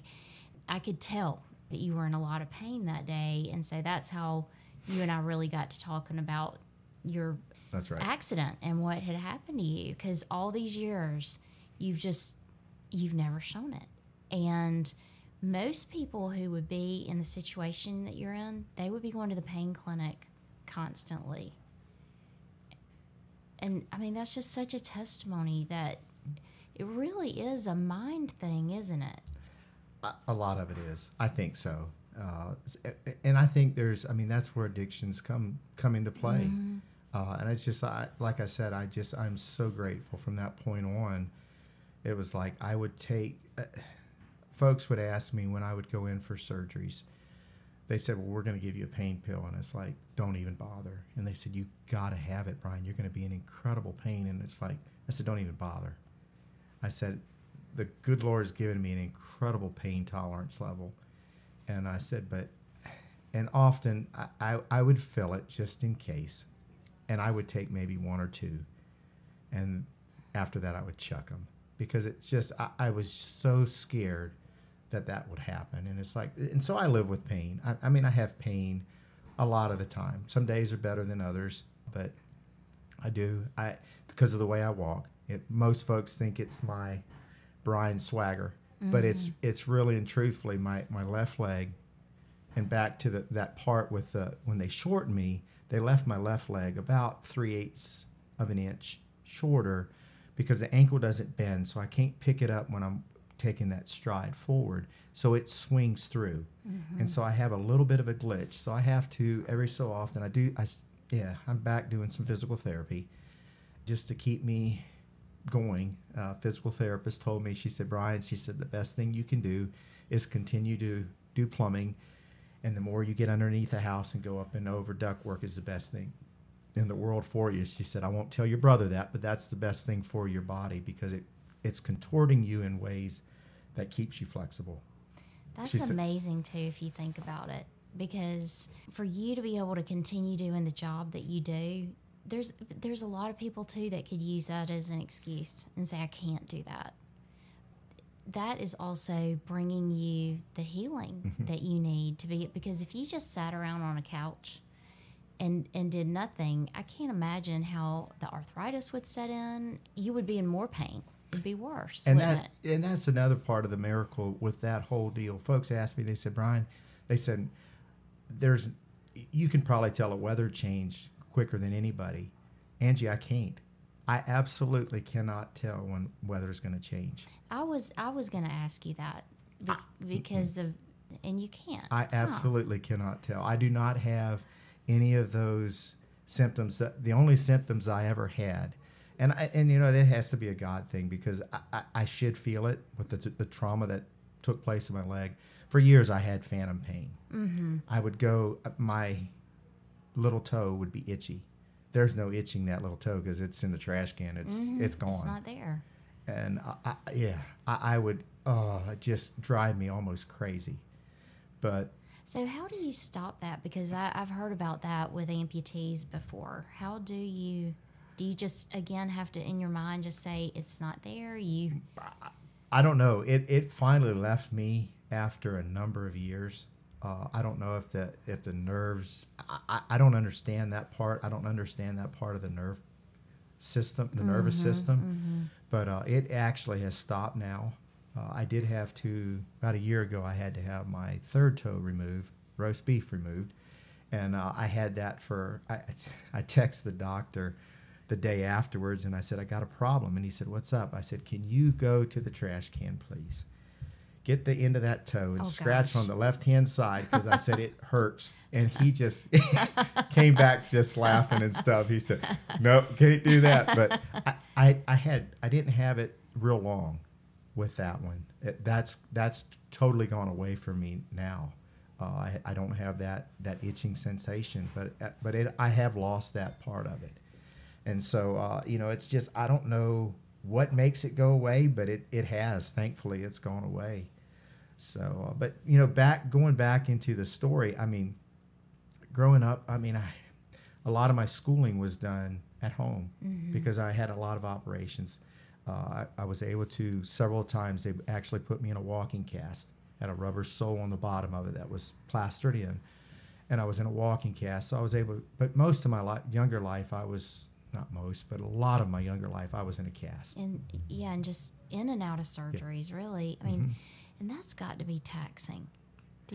I could tell that you were in a lot of pain that day, and so that's how you and I really got to talking about your That's right. accident and what had happened to you, because all these years you've never shown it. And most people who would be in the situation that you're in, they would be going to the pain clinic constantly. And I mean, that's just such a testimony that it really is a mind thing, isn't it? A lot of it is. I think so. And I think that's where addictions come into play. And it's just, like I said, I'm so grateful from that point on. It was like I would take, folks would ask me when I would go in for surgeries, they said, "Well, we're going to give you a pain pill." And it's like, "Don't even bother." And they said, "You got to have it, Brian. You're going to be in incredible pain." And it's like, I said, "Don't even bother." I said, "The good Lord has given me an incredible pain tolerance level." And I said, and often I would fill it just in case. And I would take maybe one or two. And after that, I would chuck them. Because it's just, I was so scared that would happen. And it's like, and so I live with pain. I mean, I have pain a lot of the time. Some days are better than others. But because of the way I walk. Most folks think it's my Brian swagger. But it's really and truthfully my left leg. And back to that part with when they shortened me, they left my left leg about 3/8 of an inch shorter, because the ankle doesn't bend, so I can't pick it up when I'm taking that stride forward. So it swings through. And so I have a little bit of a glitch. So I have to, every so often, I'm back doing some physical therapy just to keep me going. Physical therapist told me, she said, "Brian," she said, "the best thing you can do is continue to do plumbing. And the more you get underneath the house and go up and over ductwork is the best thing in the world for you." She said, "I won't tell your brother that, but that's the best thing for your body, because it's contorting you in ways that keeps you flexible." That's amazing, too, if you think about it. Because for you to be able to continue doing the job that you do, there's a lot of people, too, that could use that as an excuse and say, "I can't do that." That is also bringing you the healing that you need to be, because if you just sat around on a couch and did nothing, I can't imagine how the arthritis would set in. You would be in more pain. It would be worse, wouldn't it? And that's another part of the miracle with that whole deal. Folks asked me, they said, "Brian," they said, "you can probably tell a weather change quicker than anybody." Angie, I can't. I absolutely cannot tell when weather's going to change. I was going to ask you that because of, and you can't. I absolutely cannot tell. I do not have any of those symptoms. The only symptoms I ever had, and that has to be a God thing, because I should feel it with the trauma that took place in my leg. For years, I had phantom pain. I would go, my little toe would be itchy. There's no itching that little toe because it's in the trash can. It's gone. It's not there. And I would, it just drive me almost crazy. But so how do you stop that? Because I've heard about that with amputees before. How do you just, again, have to, in your mind, just say it's not there? I don't know. It finally left me after a number of years. I don't know if the nerves, I don't understand that part. I don't understand that part of the nerve system, the nervous system. But it actually has stopped now. I did have to, about a year ago, I had to have my third toe removed, roast beef removed. And I had that I texted the doctor the day afterwards, and I said, I got a problem. And he said, what's up? I said, can you go to the trash can, please? Get the end of that toe and scratch on the left-hand side, because I said, it hurts. And he just came back just laughing and stuff. He said, nope, can't do that. But I didn't have it real long with that one. That's totally gone away from me now. I don't have that itching sensation, but I have lost that part of it. And so, it's just, I don't know what makes it go away, but it has. Thankfully, it's gone away. So, but, going back into the story, I mean, growing up, a lot of my schooling was done at home because I had a lot of operations. I was able to, several times, they actually put me in a walking cast, had a rubber sole on the bottom of it that was plastered in, and I was in a walking cast. So I was able, but most of my younger life, not most, but a lot of my younger life, I was in a cast. And just in and out of surgeries, really. I mean, and that's got to be taxing.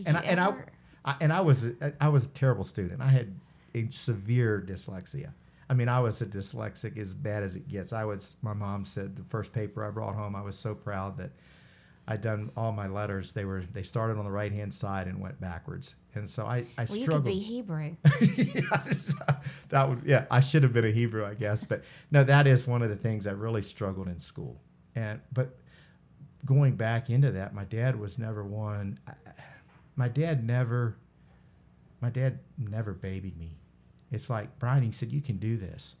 I was a terrible student. I had a severe dyslexia. I was a dyslexic as bad as it gets. My mom said the first paper I brought home, I was so proud that I'd done all my letters. They started on the right-hand side and went backwards. And so I struggled. You could be Hebrew. I should have been a Hebrew, I guess. But no, that is one of the things I really struggled in school. But going back into that, my dad was never one. My dad never babied me. It's like, Brian, he said, you can do this.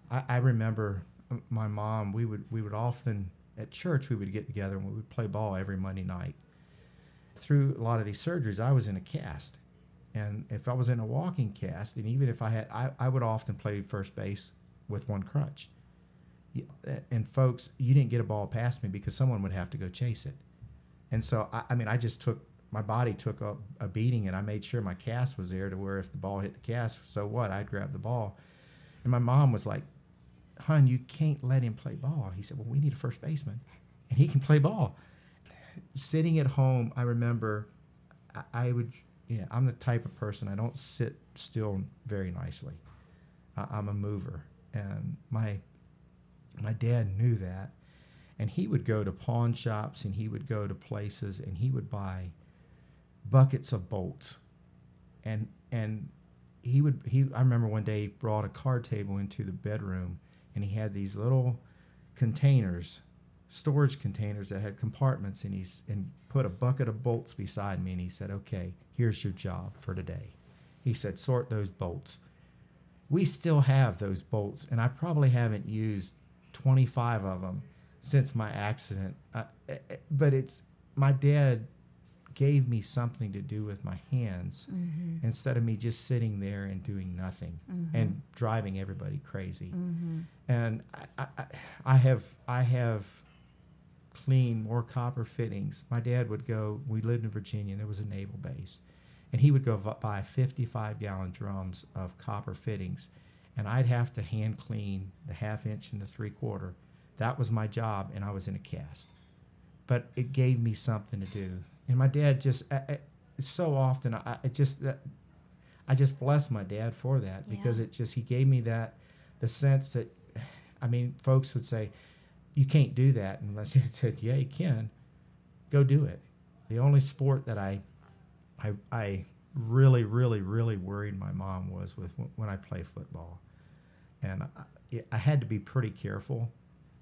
I remember my mom, we would often, at church, we would get together and we would play ball every Monday night. Through a lot of these surgeries, I was in a cast. And if I was in a walking cast, and even if I would often play first base with one crutch. And folks, you didn't get a ball past me because someone would have to go chase it. And so, I just my body took a beating, and I made sure my cast was there to where if the ball hit the cast, so what? I'd grab the ball. And my mom was like, hon, you can't let him play ball. He said, well, we need a first baseman, and he can play ball. Sitting at home, I remember I'm the type of person, I don't sit still very nicely. I'm a mover. And my dad knew that. And he would go to pawn shops, and he would go to places, and he would buy buckets of bolts. And I remember one day he brought a card table into the bedroom, and he had these little containers, storage containers that had compartments, and put a bucket of bolts beside me, and he said, okay, here's your job for today. He said, sort those bolts. We still have those bolts, and I probably haven't used 25 of them since my accident. But my dad gave me something to do with my hands instead of me just sitting there and doing nothing and driving everybody crazy. And I have cleaned more copper fittings. My dad would go, we lived in Virginia, and there was a naval base, and he would go buy 55-gallon drums of copper fittings, and I'd have to hand clean the 1/2 inch and the 3/4. That was my job, and I was in a cast. But it gave me something to do. And my dad just, so often, I just bless my dad for that, because he gave me the sense that, folks would say, you can't do that. And my dad said, yeah, you can. Go do it. The only sport that I really, really, really worried my mom was when I play football. And I had to be pretty careful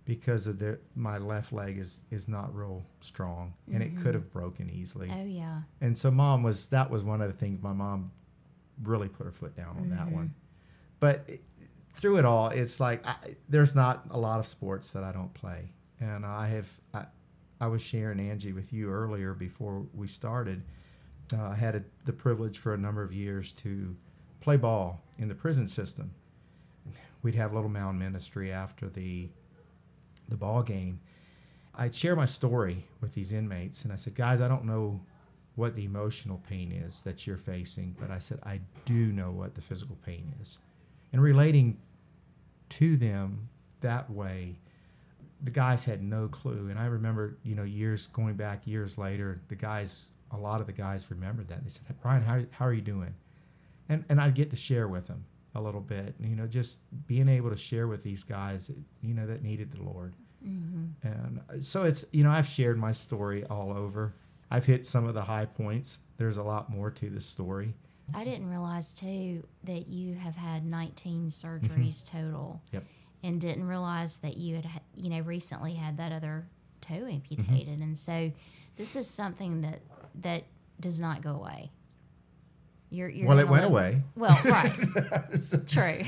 because of my left leg is not real strong, and it could have broken easily. Oh, yeah. And so that was one of the things my mom really put her foot down on that one. But through it all, it's like there's not a lot of sports that I don't play. And I was sharing, Angie, with you earlier before we started. I had the privilege for a number of years to play ball in the prison system. We'd have Little Mound Ministry after the ball game. I'd share my story with these inmates, and I said, guys, I don't know what the emotional pain is that you're facing, but I said, I do know what the physical pain is. And relating to them that way, the guys had no clue. And I remember, going back years later, a lot of the guys remembered that. They said, hey, Brian, how are you doing? And I'd get to share with them a little bit, just being able to share with these guys, that needed the Lord. Mm-hmm. And so it's, I've shared my story all over. I've hit some of the high points. There's a lot more to the story. I didn't realize, too, that you have had 19 surgeries total. Yep. And didn't realize that you had, recently had that other toe amputated. Mm-hmm. And so this is something that does not go away. Well, it went away. Well, right. True.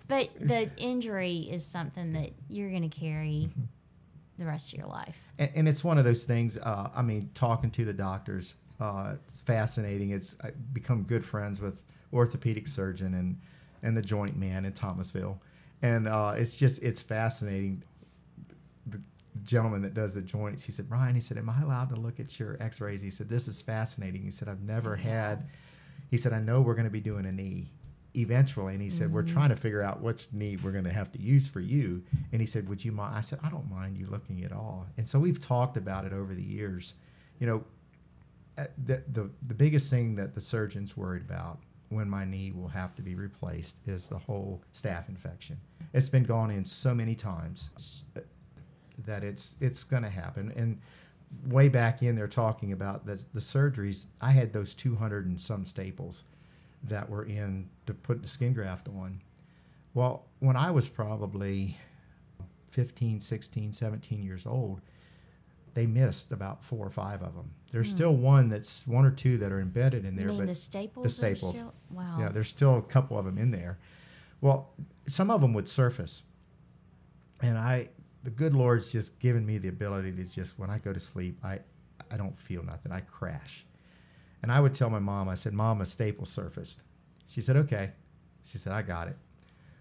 But the injury is something that you're going to carry mm-hmm. the rest of your life. And it's one of those things, talking to the doctors, it's fascinating. I've become good friends with orthopedic surgeon and the joint man in Thomasville. And it's fascinating. The gentleman that does the joints, he said, Brian, am I allowed to look at your x-rays? He said, this is fascinating. He said, I've never had, he said, I know we're going to be doing a knee eventually. And he said, we're trying to figure out which knee we're going to have to use for you. And he said, would you mind? I said, I don't mind you looking at all. And so we've talked about it over the years. The biggest thing that the surgeon's worried about when my knee will have to be replaced is the whole staph infection. It's been gone in so many times that it's going to happen. And way back in there talking about the surgeries, I had those 200 and some staples that were in to put the skin graft on. Well, when I was probably 15, 16, 17 years old, they missed about 4 or 5 of them. There's still one or two that are embedded in there. You mean the staples? The staples. Still? Wow. Yeah, there's still a couple of them in there. Well, some of them would surface. And the good Lord's just given me the ability to just, when I go to sleep, I don't feel nothing. I crash. And I would tell my mom, I said, Mom, a staple surfaced. She said, okay. She said, I got it.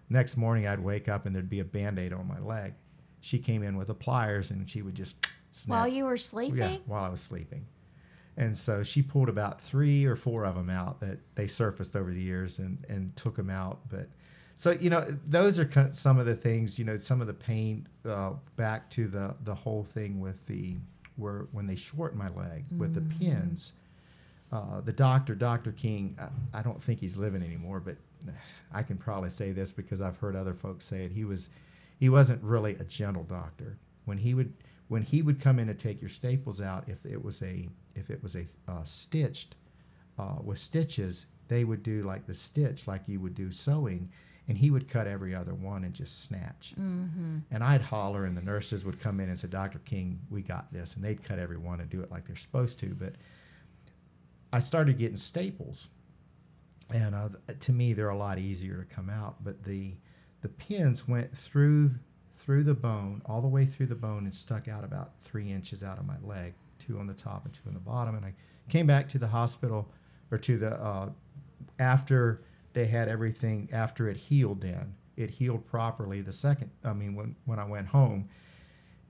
Next morning, I'd wake up and there'd be a Band-Aid on my leg. She came in with the pliers and she would just snap. While you were sleeping? Yeah, while I was sleeping. And so she pulled about 3 or 4 of them out that they surfaced over the years and took them out. But so, those are some of the things, some of the pain back to the whole thing with when they shortened my leg with the pins. The Dr. King, I don't think he's living anymore, but I can probably say this because I've heard other folks say it. He wasn't really a gentle doctor. When he would come in to take your staples out, if it was a stitched with stitches, they would do like the stitch like you would do sewing, and he would cut every other one and just snatch. Mm-hmm. And I'd holler, and the nurses would come in and say, Dr. King, we got this, and they'd cut every one and do it like they're supposed to. But I started getting staples, and to me, they're a lot easier to come out. But the pins went through the bone, all the way through the bone, and stuck out about 3 inches out of my leg, 2 on the top and 2 on the bottom. And I came back to the hospital, or to the after they had everything, after it healed. Then it healed properly. When I went home,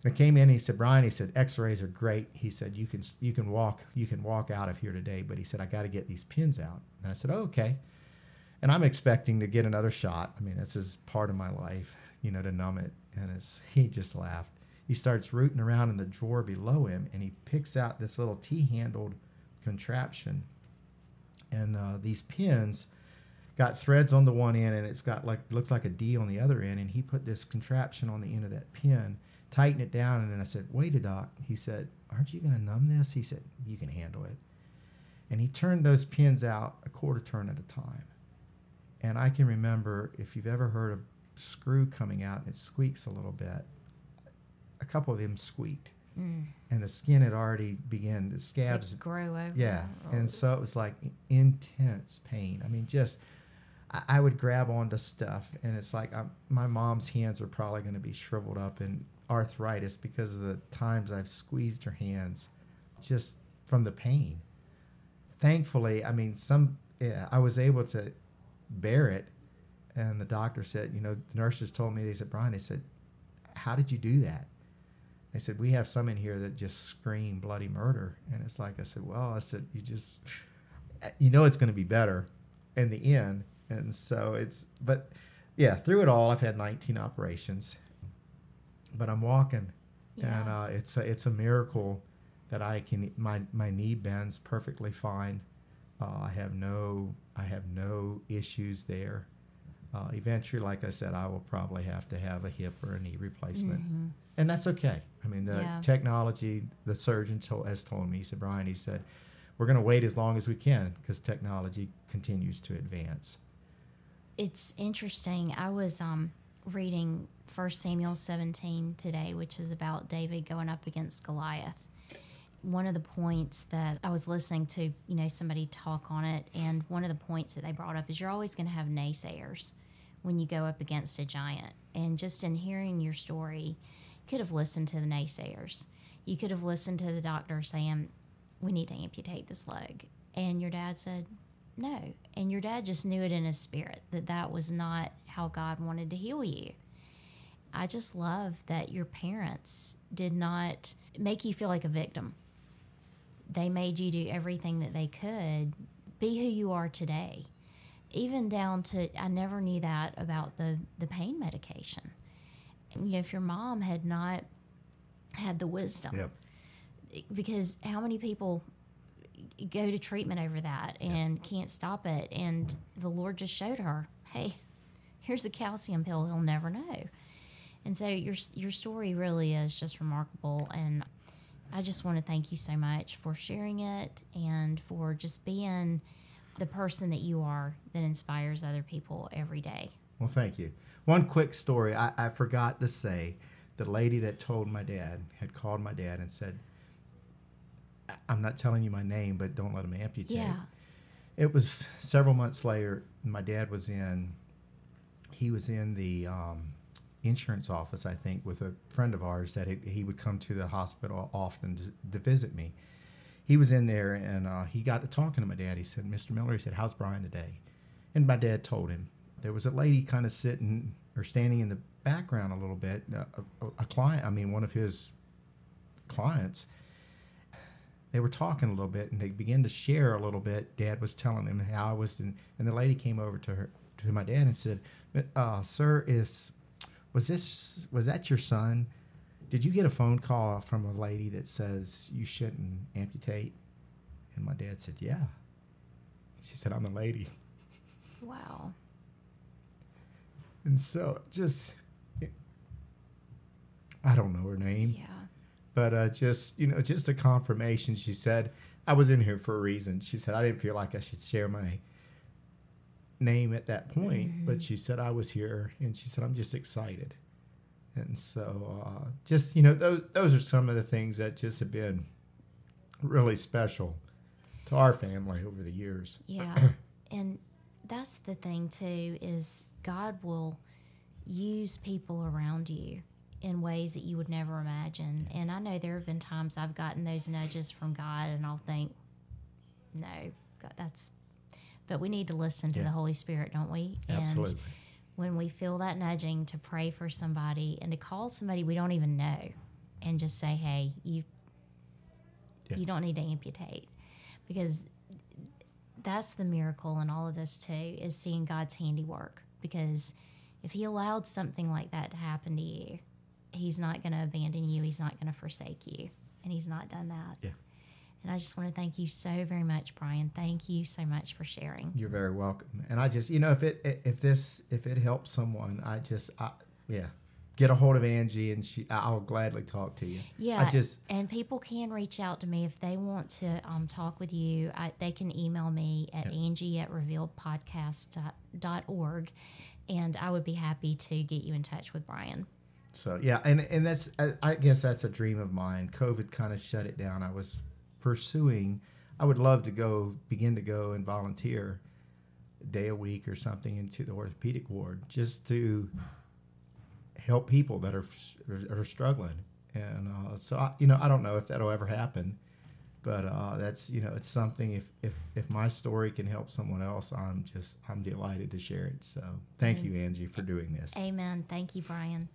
and I came in, he said, Brian, he said, X-rays are great. He said, you can walk out of here today, but he said, I got to get these pins out. And I said, oh, okay. And I'm expecting to get another shot. This is part of my life, to numb it. And he just laughed. He starts rooting around in the drawer below him, and he picks out this little T-handled contraption. And these pins got threads on the one end, and it's got looks like a D on the other end. And he put this contraption on the end of that pin, tightened it down, and then I said, wait a doc. He said, aren't you going to numb this? He said, you can handle it. And he turned those pins out a quarter turn at a time. And I can remember, if you've ever heard a screw coming out and it squeaks a little bit, a couple of them squeaked. And the skin had already begun, the scabs to grow over. Yeah. And so it was like intense pain. I would grab onto stuff, and it's like my mom's hands are probably going to be shriveled up in arthritis because of the times I've squeezed her hands just from the pain. Thankfully, I mean, I was able to bear it, and the doctor said, the nurses told me, they said, Brian, they said, how did you do that? They said, we have some in here that just scream bloody murder. And it's like, I said, well, it's going to be better in the end. And so but yeah, through it all, I've had 19 operations, but I'm walking, and it's a miracle that my knee bends perfectly fine. I have no issues there. Eventually, like I said, I will probably have to have a hip or a knee replacement, and that's okay. I mean, the technology, the surgeon has told me, he said, Brian, he said, we're going to wait as long as we can because technology continues to advance. It's interesting. I was reading 1 Samuel 17 today, which is about David going up against Goliath. One of the points that I was listening to, somebody talk on it, and one of the points that they brought up is you're always going to have naysayers when you go up against a giant. And just in hearing your story, you could have listened to the naysayers. You could have listened to the doctor saying, we need to amputate this leg. And your dad said, no. And your dad just knew it in his spirit that was not how God wanted to heal you. I just love that your parents did not make you feel like a victim. They made you do everything that they could, be who you are today. Even down to, I never knew that about the pain medication. If your mom had not had the wisdom, because how many people go to treatment over that and can't stop it, and the Lord just showed her, hey, here's the calcium pill, he'll never know. And so your story really is just remarkable, and I just want to thank you so much for sharing it and for just being the person that you are that inspires other people every day. Well, thank you. One quick story I forgot to say. The lady that told my dad had called my dad and said, I'm not telling you my name, but don't let him amputate. Yeah. It was several months later. My dad was in the insurance office, I think, with a friend of ours that he would come to the hospital often to visit me. He was in there, and he got to talking to my dad. He said, Mr. Miller, he said, how's Brian today? And my dad told him. There was a lady kind of sitting or standing in the background a little bit, a client, one of his clients. They were talking a little bit, and they began to share a little bit. Dad was telling him how I was, and the lady came over to my dad and said, sir, was that your son? Did you get a phone call from a lady that says you shouldn't amputate? And my dad said, yeah. She said, I'm the lady. Wow. And so I don't know her name. Yeah. But just a confirmation. She said, I was in here for a reason. She said, I didn't feel like I should share my name at that point, but she said I was here, and she said, I'm just excited. And so those are some of the things that just have been really special to our family over the years. Yeah. And that's the thing too, is God will use people around you in ways that you would never imagine. And I know there have been times I've gotten those nudges from God, and I'll think, no, God, but we need to listen to the Holy Spirit, don't we? Absolutely. And when we feel that nudging to pray for somebody and to call somebody we don't even know and just say, hey, you don't need to amputate. Because that's the miracle in all of this too, is seeing God's handiwork. Because if he allowed something like that to happen to you, he's not going to abandon you. He's not going to forsake you. And he's not done that. Yeah. And I just want to thank you so very much, Brian. Thank you so much for sharing. You're very welcome. And I just, if it helps someone, get a hold of Angie, and I'll gladly talk to you. Yeah. And people can reach out to me if they want to talk with you. They can email me at angie@revealedpodcast.org, and I would be happy to get you in touch with Brian. So yeah, and that's, I guess that's a dream of mine. COVID kind of shut it down. I was pursuing. I would love to begin to go and volunteer day a week or something into the orthopedic ward just to help people that are struggling. And so I don't know if that'll ever happen, but that's it's something. If my story can help someone else, I'm delighted to share it. So thank you, Angie, for doing this. Amen. Thank you, Brian.